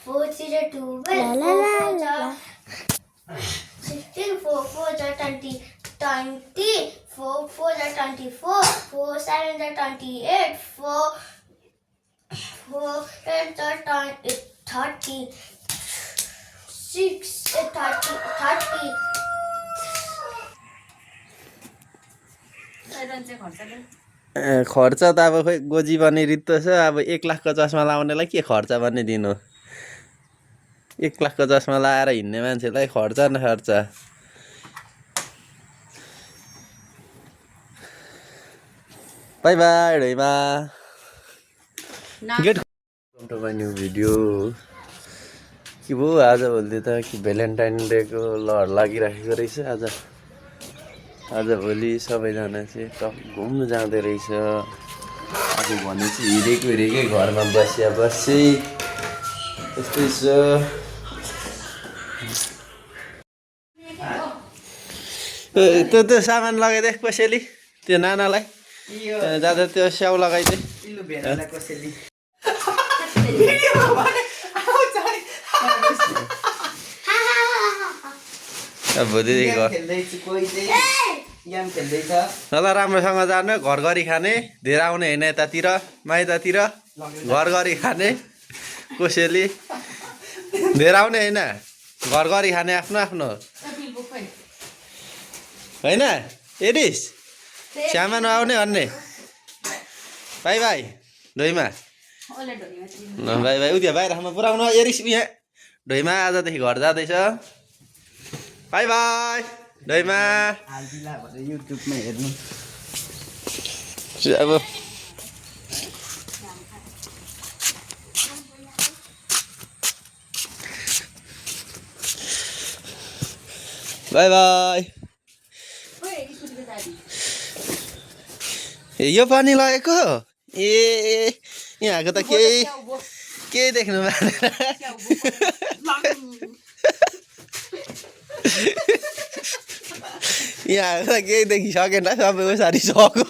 4 0 12 4 16 4 4 20 20 4 4 24 4 7 28 4 4 10 30 6 30 30 खर्च त अब खोइ गोजी बन्ने रित्तो छ अब 1 लाखको चस्मा लाउनेलाई के खर्च भन्ने दिनु 1 लाखको चस्मा लाएर हिँड्ने मान्छेलाई खर्च न खर्च बाई बाई ढैमा get to my new video के भयो आजभोलि त कि भ्यालेन्टाइन डेको लहर लागिराखेको रहेछ आजभोलि सबैजना चाहिँ टक घुम्नु जाँदै रहेछ आज भने चाहिँ हिँडेकै घरमा बसी त्यस्तै छ त्यो सामान लगाइदे कसैले त्यो नानालाई जाँदा त्यो स्याउ लगाइदे भोलिदेखि ल राम्रोसँग जानु घर गरी खाने धेरै आउने होइन यतातिर माइततिर घर गरी खाने कसैले धेरै आउने होइन घर गरी खाने आफ्नो आफ्नो होइन एडिस सामान आउने भन्ने बाई बाई ढोइमा बाई बाई उता बाहिरमा पुऱ्याउनु एरिस यहाँ ढोइमा आजदेखि घर जाँदैछ बाई बाई ढोइमा युट्युबमा हेर्नु अब बाई बाई यो पानी लगेको ए यहाँको त केही देख्नु यहाँ त केही देखिसकेन सबै सारी सक्यो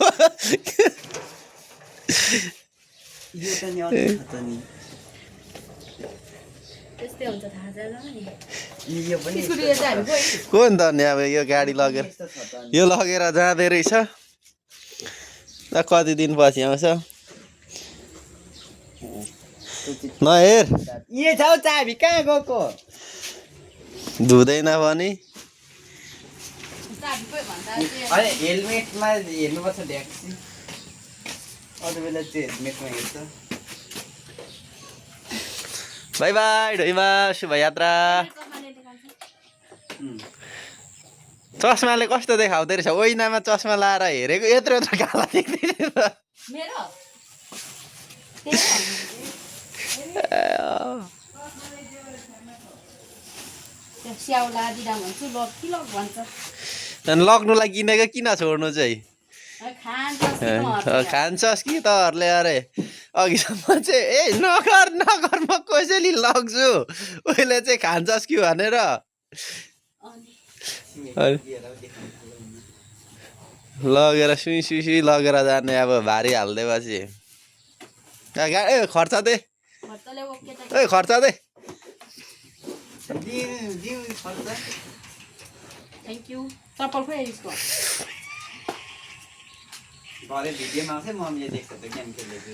को नि त नि अब यो गाडी लगेर जाँदै रहेछ कति दिनपछि आउँछ नहेर चाबी कहाँ गएको धुँदैन पनि हेलमेटमा हेर्नुपर्छ ट्याक्सी अरू बेला चाहिँ हेलमेटमा हेर्छ बाई बाई ढोइमा शुभयात्रा चस्माले कस्तो देखाउँदै रहेछ ओइनामा चस्मा लाएर हेरेको यत्रो काला देख्दैन लग्नुलाई किनेको किन छोड्नु चाहिँ खान्छस् कि तहरूले अरे अघिसम्म चाहिँ ए नगर म कसैले लग्छु उहिले चाहिँ खान्छस् कि भनेर लगेर सुई लगेर जाने अब भारी हालिदिएपछि ए खर्च दे ए खर्च दे थ्याङ्क यू चप्पल खोइ यसको भरे भिडियोमा आउँछ मम्मीले देख्छ त गेम खेलेको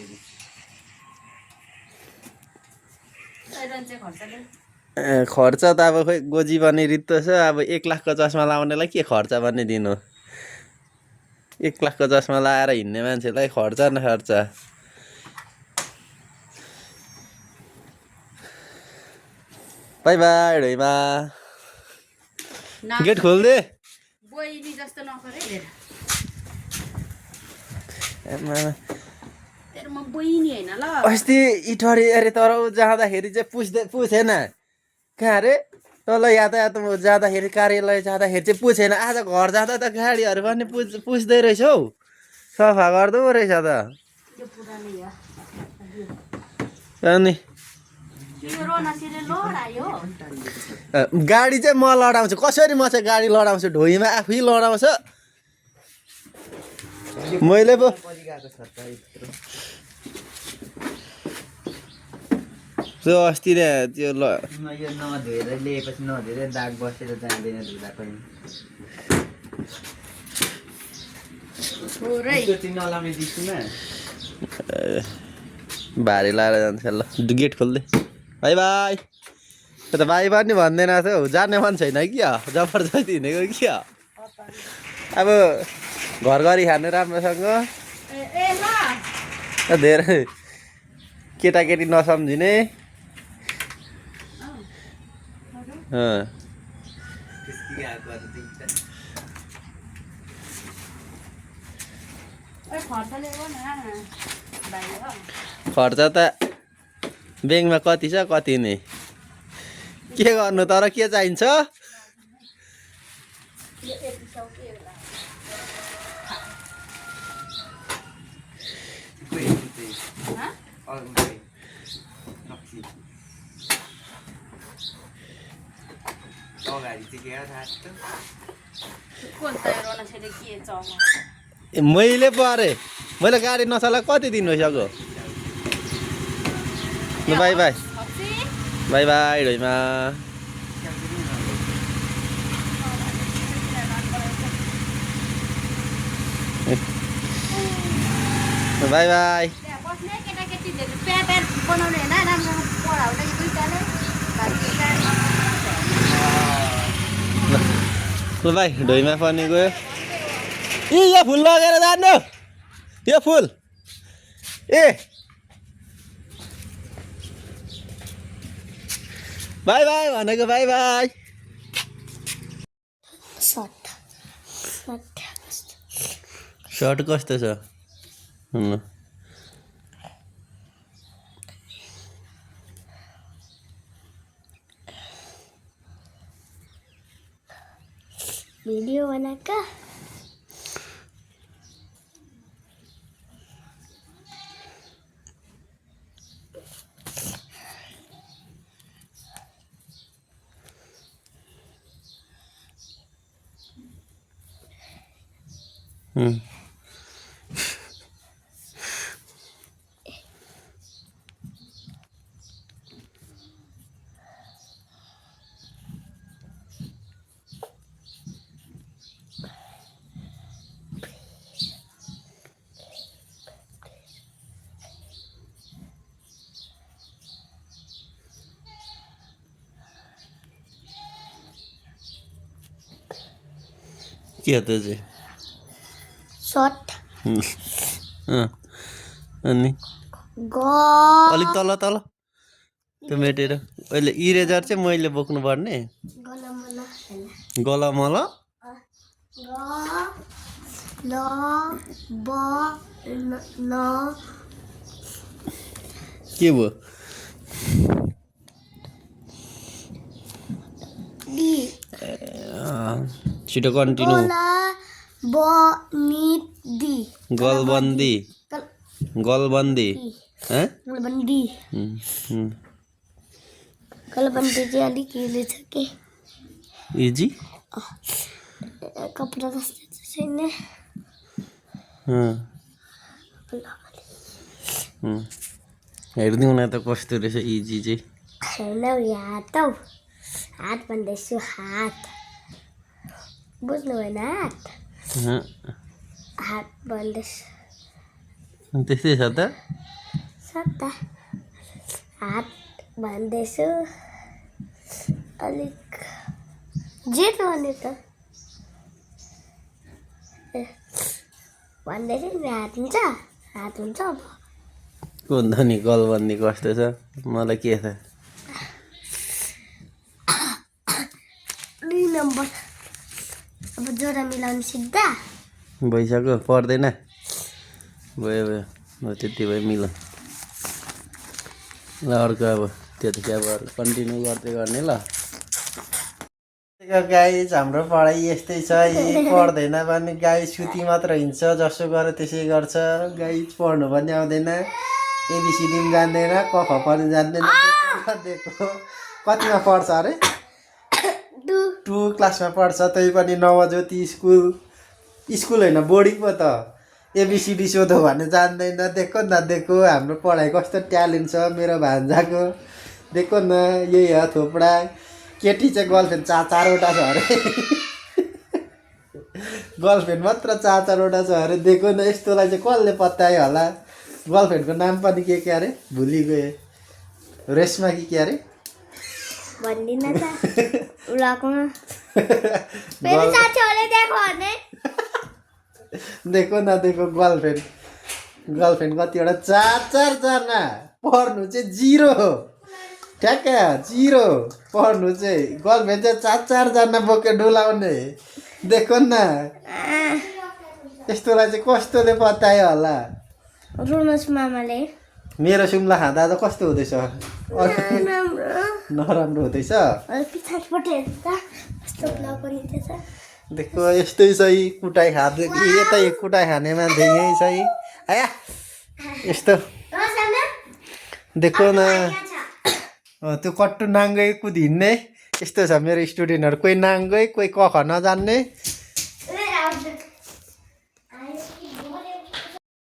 खर्च त अब खोइ गोजी बन्ने रित्तो छ अब 1 लाखको चस्मा लाउनेलाई के खर्च भन्ने दिनु 1 लाखको चस्मा लाएर हिँड्ने मान्छेलाई खर्च न खर्च बाई बाई ढोइमा गेट खोल्दे बहिनी जस्तो नगरे तेरोमा बहिनी होइन ल अस्ति इटरी अरे तर जाँदाखेरि चाहिँ पुछेन कहाँ अरे तल यातायातमा जाँदाखेरि कार्यालय जाँदाखेरि चाहिँ पुछेन आज घर जाँदा त गाडीहरू पनि पुछ्दै रहेछ हौ सफा गर्दो रहेछ त अनि गाडी चाहिँ म लडाउँछु कसरी म चाहिँ गाडी लडाउँछु ढोइमा आफै लडाउँछ मैले पो त्यो अस्ति नै त्यो ल यो नधोएर ल्याएपछि नधोएर दाग बसेर जाँदैन धुँदा पनि पुरै त्यो चाहिँ नलाउने दिसुमा भारी लाएर जान्छ ल गेट खोल्दे बाई बाई त्यो त बाई पनि भन्दैन थियो जाने मन छैन क्या जबरजस्ती हिँडेको क्या अब घर गरी खानु राम्रोसँग ए ल धेरै केटाकेटी नसम्झिने ए खर्च ल्याएको न भाइ हो खर्च त ब्याङ्कमा कति छ कति नै के गर्नु तर के चाहिन्छ अगाडि चाहिँ के थाहा छ कोणता एरोना छेले के चमा मैले परे मैले गाडी नचला कति दिन भइसक्यो ल बाई बाई बाई बाई ढोइमा बाई बाई त्यहाँ बस्ने केटाकेटीले प्यार बनाउने होइन राम्रो पढाउने दुईटाले ल भाइ ढोइमा पनि गयो ए यो फुल लगेर जानु यो फुल ए बाई बाई भनेको बाई बाई सर्ट कस्तो छ भिडियो बनाएका के हो त्यो चाहिँ सर्ट अनि ग अलिक तल तल त्यो मेटेर अहिले इरेजर चाहिँ मैले बोक्नु पर्ने गलमला गलमल ग ल ब न के भयो डी छिटो कन्टिन्यू गोला ब नि डी गलबन्दी गलबन्दी गलबन्दी गलबन्दी चाहिँ अलिक हिलो छ के इजी कपडा जस्तो छैन हेरिदिउँ न त कस्तो रहेछ इजी चाहिँ होइन यो हात हौ हात भन्दैछु हात बुझ्नु भएन हात हात भन्दैछु त्यस्तै छ त सत्ता हात भन्दैछु अलिक जेठो भने त भन्दैछु नि हात हुन्छ अब कुन नि गलबन्दी कस्तो छ मलाई के थाहा 2 नम्बर अब जोडा मिलाउनु सिक्दा भइसक्यो पर्दैन भयो भयो म त्यति भयो मिल ल अर्को अब त्यो त चाहिँ अब कन्टिन्यू गर्दै गर्ने ल गाइज हाम्रो पढाइ यस्तै छ यही पढ्दैन भने गाई सुती मात्र हिँड्छ जसो गर त्यसै गर्छ गाइज पढ्नु पनि आउँदैन एबिसिडी पनि जान्दैन क ख पनि जान्दैन दिएको कतिमा पढ्छ अरे 2 क्लासमा पढ्छ त्यही पनि नवज्योति स्कुल होइन बोर्डिङ पो त एबिसिडी सोधो भने जान्दैन देखो नदेखो हाम्रो पढाइ कस्तो ट्यालेन्ट छ मेरो भान्जाको देखो न यही हो थोपडा केटी चाहिँ गर्लफ्रेन्ड चारवटा छ अरे गर्लफ्रेन्ड मात्र चारवटा छ अरे देखो न यस्तोलाई चाहिँ कसले पत्यायो होला गर्लफ्रेन्डको नाम पनि के अरे भुलि गए रेशमा कि अरे भन्दिनँ त उलाकोमा फेरि साथीहरूले देखो भने देखो न देखो गर्लफ्रेन्ड कतिवटा चारजना पढ्नु चाहिँ 0 ठ्याक्क 0 पढ्नु चाहिँ गर्लफ्रेन्ड चाहिँ चारजना बोकेर डुलाउने देखो न यस्तोलाई चाहिँ कस्तोले पत्यायो होला रुनुहोस् मामाले मेरो सुम्ला खाँदा त कस्तो हुँदैछ नराम्रो हुँदैछ पछाडिपट्टि हेर्नु त कस्तो ब्लग पनि थिएछ देखो यस्तै छ यी कुटाइ खाँदै यतै कुटाइ खाने मान्छे यही छ यी आया यस्तो देखो न त्यो कट्टु नाङ्गै कुदिन्ने यस्तो छ मेरो स्टुडेन्टहरू कोही नाङ्गै कोही क ख नजान्ने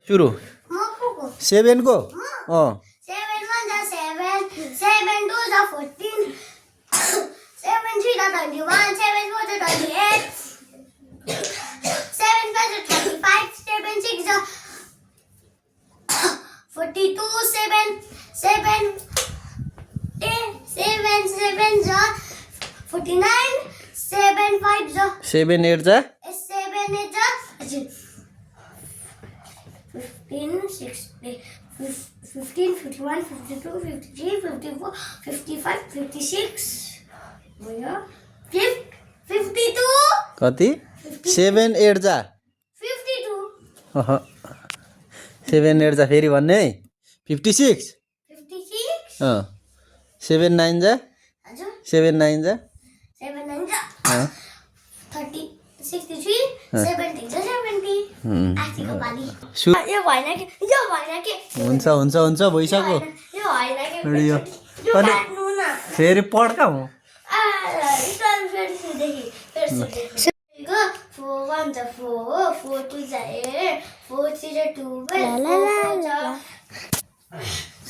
सुरु 7 को 7 1 7 7 2 14 7 3 21 7 4 28 7 5 35 7 6 42 7 7 7 7 49 7 5 7 8 जा 7 8 15 16 15 51 52 53 54 55 56 52 कति 7 8 जा 52 7 8 जा फेरि भन्ने 56 56 7 9 जा हजुर 7 9 जा 7 9 30 63 70 70 आजको पाली यो भएन कि हुन्छ भइसक्यो यो होइन कि यो यो अनि काट्नु न फेरि पड्का हो Go 4 1 4 4 2 8 4 3 12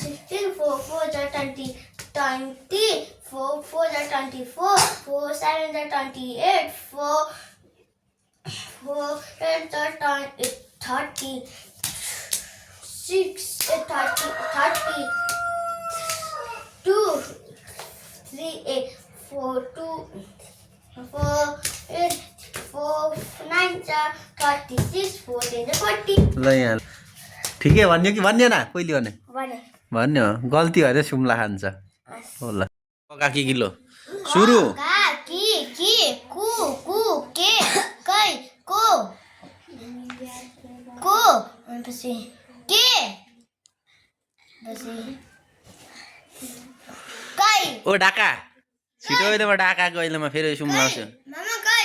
16 4 4 20 20 4 4 24 4 7 28 4 8 30 6 30 2 3 8 4 2 4 8 4 9 36 14 40 ल यहाँ ठिकै भन्यो कि भन्यो न कहिले भने भने भन्यो गल्ती भएर सुम्ला खान्छ हो ल पका के किलो सुरु का की कु के कै को पछि के पछि कै ओ ढाका छिटो अहिलेमा ढाकाको अहिलेमा फेरि सुम्लाउँछु मामा कै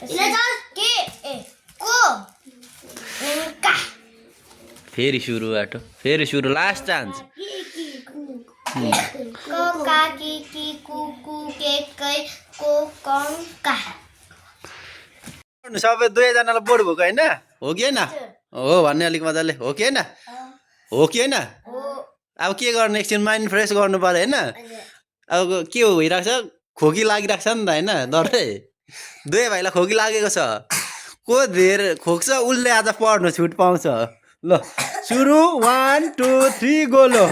इले चल के ए को का फेरि सुरु बाटो फेरि सुरु लास्ट चान्स को का की कु के कै को कम का सबै दुवैजनालाई बोर्ड भएको होइन हो कि होइन हो भन्ने अलिक मजाले हो कि होइन हो कि होइन अब के गर्ने एकछिन माइन्ड फ्रेस गर्नु पर्यो होइन अब के भइरहेको छ खोकी लागिरहेको छ नि त होइन डरै दुवै भाइलाई खोकी लागेको छ को धेर खोक्छ उसले आज पढ्नु छुट पाउँछ ल सुरु 1 2 3 गोलो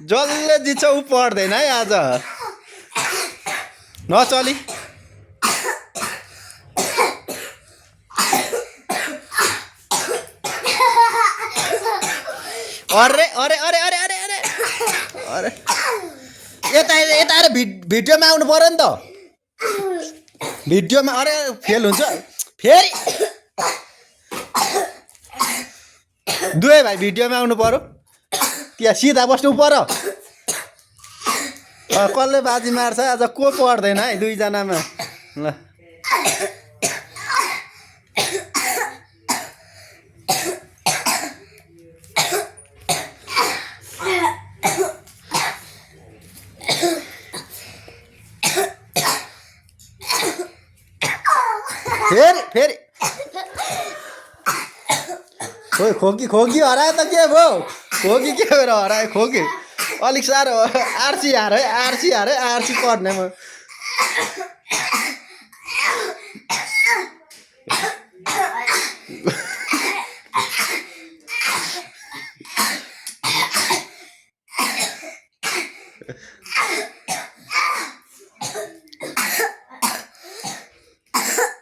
जसले जित्छ ऊ पढ्दैन है आज नचली अरे अरे अरे अरे अरे अरे अरे यता यता अरे भिडियोमा आउनु पर्यो नि त भिडियोमा अरे फेल हुन्छ फेरि दुवै भाइ भिडियोमा आउनु पर्यो त्यहाँ सिधा बस्नु पर्यो कसले बाजी मार्छ आज को पढ्दैन है दुईजनामा ल फेरि फेरि खोइ खोकी हरायो त के भयो खोकी के भएर हरायो खोकी अलिक साह्रो आरसी हार है आरसी पर्ने म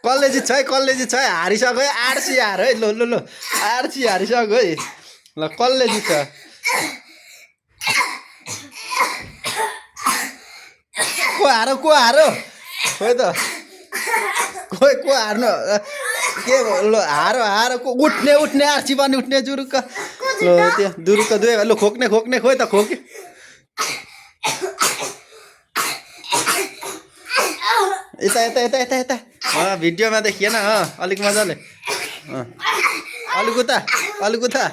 कसले जित्छ है हारिसक्यो है आरसी हार है ल आरसी हारिसक्यो है ल कसले जित्छ को हारो खोइ त को हार्नु के ल हारो को उठ्ने आरसी पनि उठ्ने जुरुक्क ल त्यो दुरुक्क दुई ल खोक्ने खोइ त खोके यता भिडियोमा देखिएन अलिक मजाले अलिक उता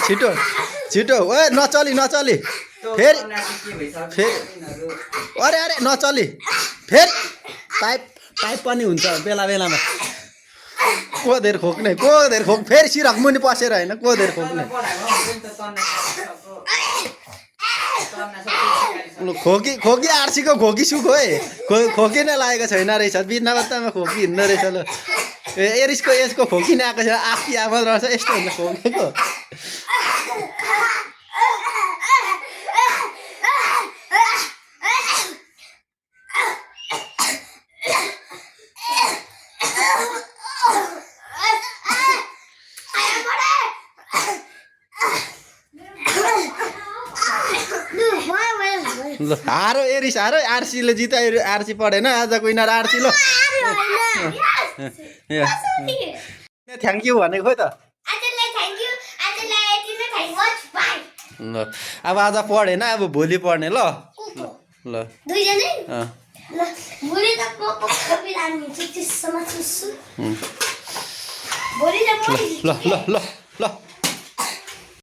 छिटो ओ नचली फेरि अरे नचली फेरि पाइप पनि हुन्छ बेलामा कोधेर खोक्ने फेरि सिरक मुनि पसेर होइन कोधेर खोक्ने खोकी आरसीको खोकी सुखो है खोकी नै लागेको छैन रहेछ बिना बत्तामा खोकी हिँड्दो रहेछ ल यसको खोकी नै आएको छ आफै आफल रहेछ यस्तो हुन्छ खोकेको ल हारो एरिस हारो आरसीले जितायो आरसी पढेन आजको विनर आरसी ल थ्याङ्क यू भनेको खोइ त ल अब आज पढेन अब भोलि पढ्ने ल ल ल